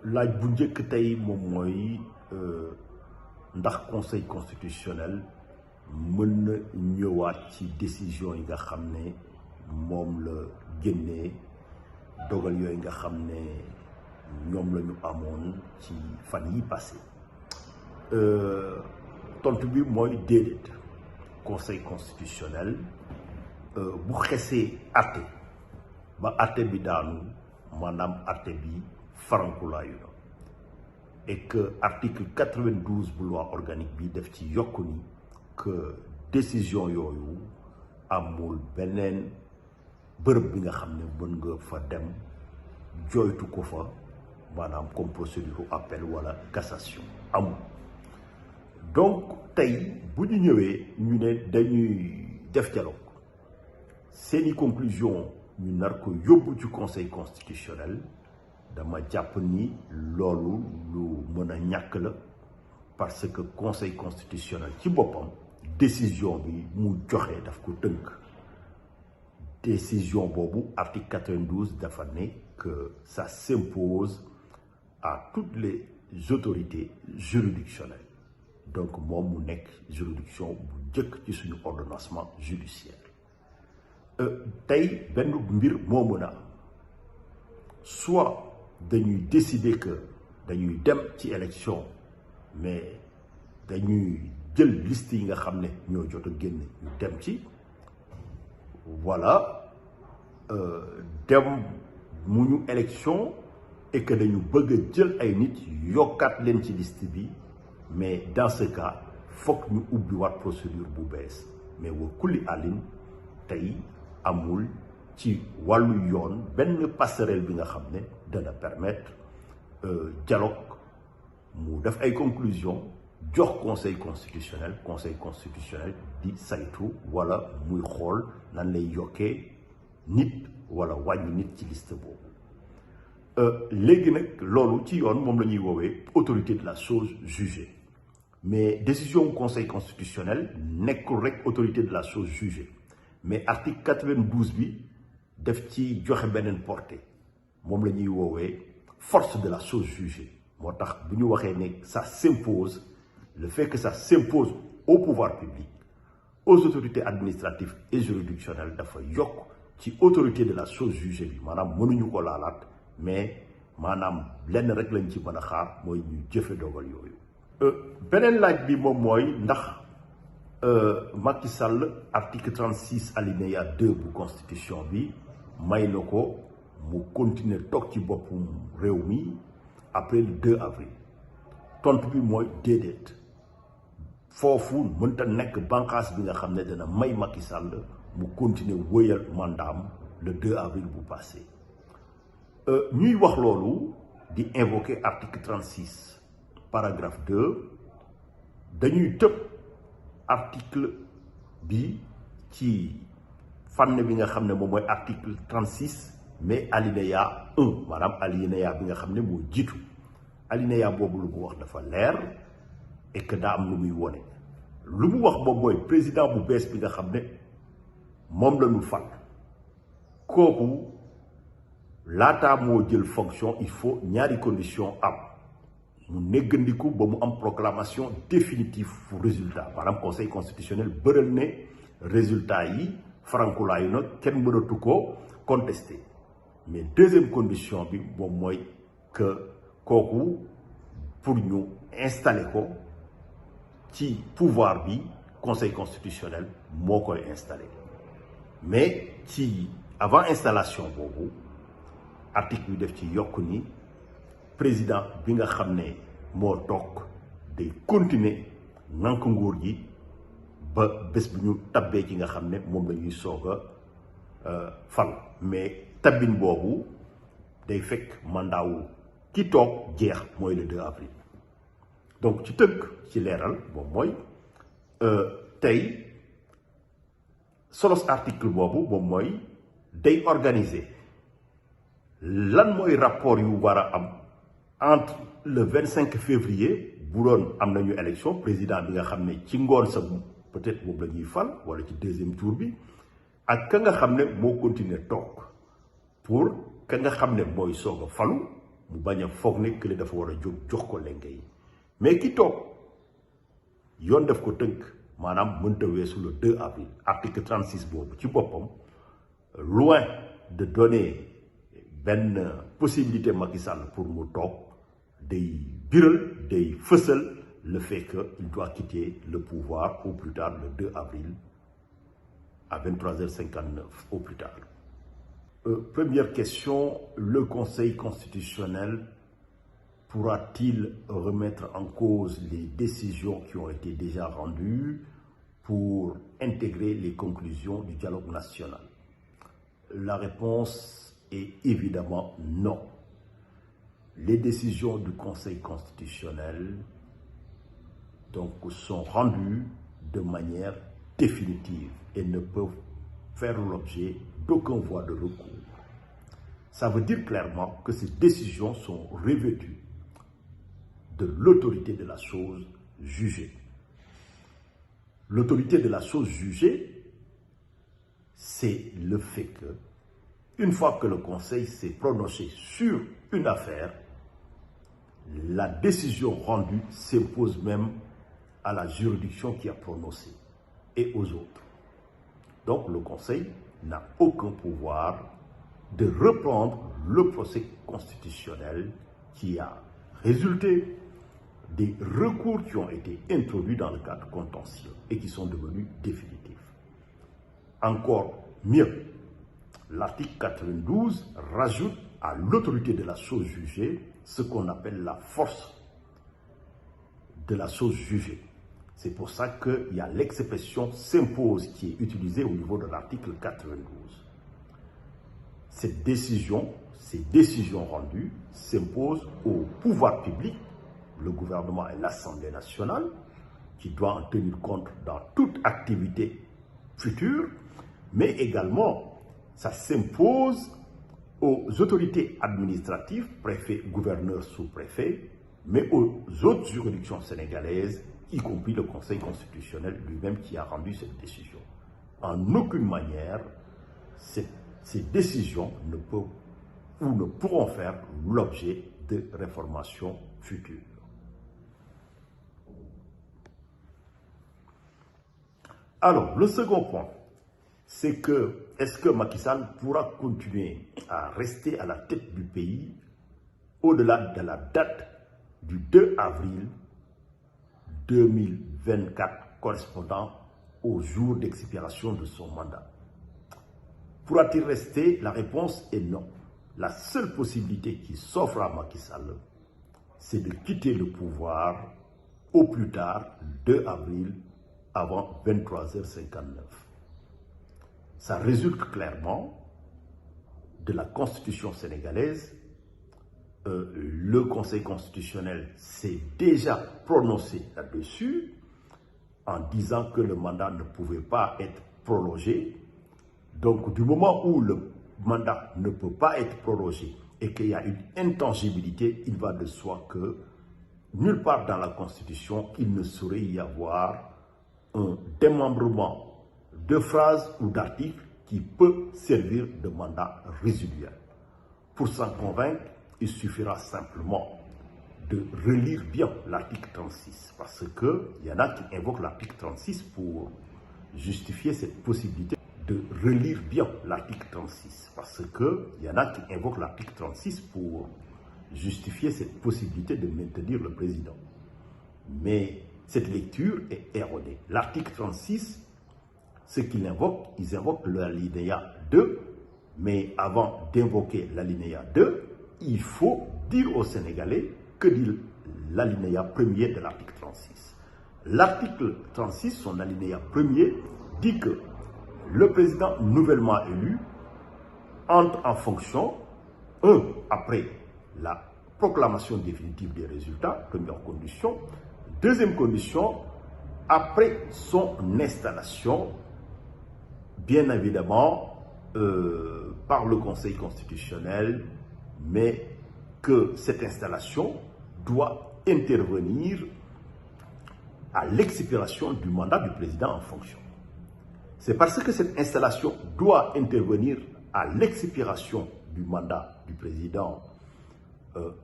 laaj bu njëkk tey moom mooy ndax conseil constitutionnel mën na ñëwaat ci décision yi nga xam ne moom la génnee dogal yooyu nga xam ne ñoom la ñu amoon ci fan yi passé tontu bi mooy déedéet. Conseil constitutionnel bu xesee àtte ba àtte bi daanu maanaam àtte bi farankulaayu la et que article 92 bu loi organique bi def ci yokk ni que décision yooyu amul beneen bërëb bi nga xam ne mën nga fa dem jooytu ko fa maanaam comme procédure appel wala cassation amul. Donc tey bu ñu ñëwee ñu ne dañuy def dialogue seeni conclusion ñu nar ko yóbbu ci conseil constitutionnel dama jàpp ni loolu lu mën a ñàkk la parce que conseil constitutionnel ci boppam décision bi mu joxe daf ko tënk décision boobu article 92 dafa ne que ça s'impose à toutes les autorités juridictionnelles. Donc moom mu nekk juridiction bu njëkk ci suñu ordonnancement judiciaire tey benn mbir moo mën a am soit dañuy décider que dañuy dem ci élection mais dañuy jël liste yi nga xam ne ñoo jot a génn ñu dem ci wala dem mu ñu élection et que dañu bëgg a jël ay nit yokkaat leen ci liste bi. Mais dans ce cas foog ñu ubbi waat procédure bu bees mais wa kulli àllin tey amul ci wàllu yoon benn passerelle bi nga xam ne dana permettre dialogue mu def ay conclusions jox conseil constitutionnel di saytu wala muy xool nan lay yokkee nit wala wàññi nit ci liste boobu. léegi nag loolu ci yoon moom la ñuy woowee autorité de la chose jugée mais décision conseil constitutionnel nekkul rek autorité de la chose jugée mais article 92 bi def ci joxe beneen portée moom la ñuy woowee force de la chose jugée moo tax bu ñu waxee ne ça s'impose le fait que ça s'impose au pouvoir public aux autorités administratives et juridictionnelles dafa yokk ci autorité de la chose jugée bi maanaam mënuñu ko laalaat mais maanaam lenn rek lañ ci mën a xaar mooy ñu jëfe dogal yooyu. beneen laaj bi moom mooy ndax Macky Sall article 36 alinéa 2 bu constitution bi may na ko mu continuer toog ci boppu réew mi après le 2 avril tontu bi mooy déedéet foofu mënta nekk bànqaas bi nga xam ne dana may Macky Sall mu continuer wëyal mandaam le 2 avril bu passé. ñuy wax loolu di invoquer article 36 paragraphe 2 dañuy tëb article bi ci fànn bi nga xam ne moom mooy article 36 mais alinéa 1 maanaam alinéa bi nga xam ne moo jiitu alinéa boobu lu mu wax dafa leer et que daa am lu muy wone lu mu wax moom mooy président bu bees bi nga xam ne moom la ñu fal kooku laataa moo jël fonction il faut ñaari condition am mu néggandiku ba mu am proclamation définitive pour résultat maanaam conseil constitutionnel bëral ne résultat yi farankulaayu na kenn mënatu ko contester mais deuxième condition bi moom mooy que kooku pour ñu installer ko ci pouvoir bi conseil constitutionnel moo koy installer mais ci avant installation boobu article bi def ci yokk ni président bi nga xam ne moo toog day continuer nank nguur gi ba bés bu ñu tabbee ci nga xam ne moom la ñuy soog a fal mais tabbin boobu day fekk mandat wu ki toog jeex mooy le 2 avril donc ci tënk ci leeral moom mooy tey solos article boobu moom mooy day organiser lan mooy rapport yu war a am entre le 25 février bu doon am nañu élection président bi nga xam ne ci ngoon sa peut-être boobu la ñuy fal wala ci deuxième tour bi ak ka nga xam ne moo continuer toog pour ka nga xam ne mooy soog a falu mu bañ a foog ne que dafa war a jóg jox ko lenk yi mais ki toog yoon def ko tënk maanaam mënta weesu le 2 avril article 36 boobu ci boppam loin de donner benn possibilité Macky Sall pour mu toog day biral day fësal le fait qu'il doit quitter le pouvoir au plus tard le 2 avril à 23h59 au plus tard. Première question, le Conseil constitutionnel pourra-t-il remettre en cause les décisions qui ont été déjà rendues pour intégrer les conclusions du dialogue national? La réponse est évidemment non. Les décisions du Conseil constitutionnel donc, sont rendues de manière définitive et ne peuvent faire l'objet d'aucun voie de recours. Ça veut dire clairement que ces décisions sont revêtues de l'autorité de la chose jugée. L'autorité de la chose jugée, c'est le fait que, une fois que le Conseil s'est prononcé sur une affaire, la décision rendue s'impose même à la juridiction qui a prononcé et aux autres. Donc le Conseil n'a aucun pouvoir de reprendre le procès constitutionnel qui a résulté des recours qui ont été introduits dans le cadre contentieux et qui sont devenus définitifs. Encore mieux, l'article 92 rajoute à l'autorité de la chose jugée ce qu'on appelle la force de la chose jugée. C'est pour ça qu'il y a l'expression s'impose qui est utilisée au niveau de l'article 92. Ces décisions rendues s'imposent au pouvoir public, le gouvernement et l'Assemblée nationale, qui doit en tenir compte dans toute activité future, mais également ça s'impose aux autorités administratives, préfets, gouverneurs, sous-préfets, mais aux autres juridictions sénégalaises, y compris le Conseil constitutionnel lui-même qui a rendu cette décision. En aucune manière, ces décisions ne peuvent ou ne pourront faire l'objet de réformations futures. Alors, le second point, c'est que est-ce que Macky Sall pourra continuer à rester à la tête du pays au-delà de la date du 2 avril 2024 correspondant au jour d'expiration de son mandat? Pourra-t-il rester? La réponse est non. La seule possibilité qui s'offre à Macky Sall, c'est de quitter le pouvoir au plus tard 2 avril avant 23h59. Ça résulte clairement de la Constitution sénégalaise. Le Conseil constitutionnel s'est déjà prononcé là-dessus en disant que le mandat ne pouvait pas être prolongé. Donc, du moment où le mandat ne peut pas être prolongé et qu'il y a une intangibilité, il va de soi que nulle part dans la Constitution, il ne saurait y avoir un démembrement de phrases ou d'articles qui peut servir de mandat résiduel. Pour s'en convaincre, il suffira simplement de relire bien l'article 36, parce qu'il y en a qui invoquent l'article 36 pour justifier cette possibilité de relire bien l'article 36, parce qu'il y en a qui invoquent l'article 36 pour justifier cette possibilité de maintenir le président. Mais cette lecture est erronée. L'article 36, ce qu'ils invoquent, ils invoquent l'alinéa 2, mais avant d'invoquer l'alinéa 2, il faut dire aux Sénégalais que dit l'alinéa premier de l'article 36. L'article 36, son alinéa premier, dit que le président nouvellement élu entre en fonction, après la proclamation définitive des résultats, première condition. Deuxième condition, après son installation, bien évidemment, par le Conseil constitutionnel, mais que cette installation doit intervenir à l'expiration du mandat du président en fonction. C'est parce que cette installation doit intervenir à l'expiration du mandat du président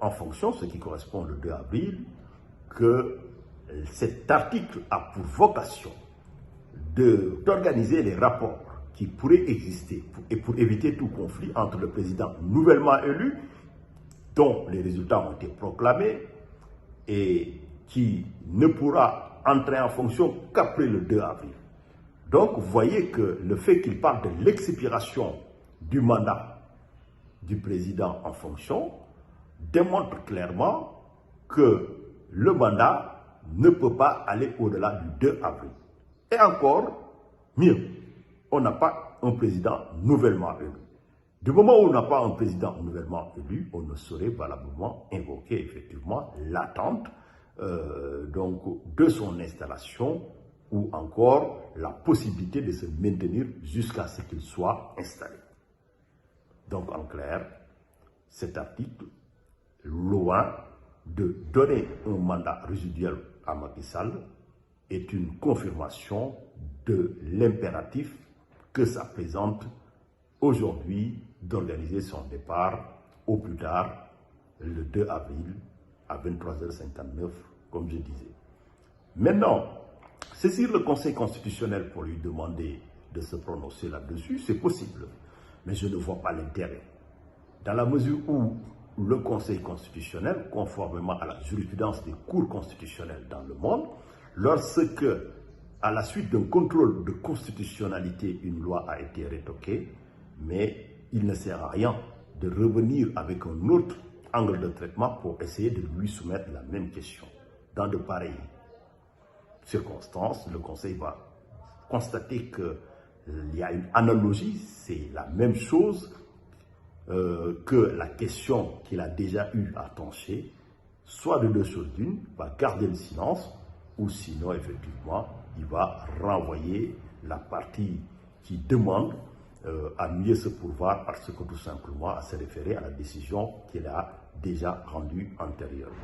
en fonction, ce qui correspond le 2 avril, que cet article a pour vocation d'organiser les rapports qui pourraient exister et pour éviter tout conflit entre le président nouvellement élu, dont les résultats ont été proclamés et qui ne pourra entrer en fonction qu'après le 2 avril. Donc, vous voyez que le fait qu'il parle de l'expiration du mandat du président en fonction démontre clairement que le mandat ne peut pas aller au-delà du 2 avril. Et encore mieux, on n'a pas un président nouvellement élu. Du moment où on n'a pas un président nouvellement élu, on ne saurait valablement invoquer effectivement l'attente de son installation ou encore la possibilité de se maintenir jusqu'à ce qu'il soit installé. Donc en clair, cet article, loin de donner un mandat résiduel à Macky Sall, est une confirmation de l'impératif que ça présente aujourd'hui d'organiser son départ au plus tard le 2 avril à 23h59, comme je disais. Maintenant, saisir le Conseil constitutionnel pour lui demander de se prononcer là-dessus, c'est possible, mais je ne vois pas l'intérêt. Dans la mesure où le Conseil constitutionnel, conformément à la jurisprudence des cours constitutionnelles dans le monde, lorsque, à la suite d'un contrôle de constitutionnalité, une loi a été rétoquée, mais il ne sert à rien de revenir avec un autre angle de traitement pour essayer de lui soumettre la même question. Dans de pareilles circonstances, le Conseil va constater qu'il y a une analogie, c'est la même chose que la question qu'il a déjà eu à trancher, soit de deux choses d'une, va garder le silence, ou sinon, effectivement, il va renvoyer la partie qui demande à mieux se pourvoir parce que tout simplement à se référer à la décision qu'il a déjà rendue antérieurement.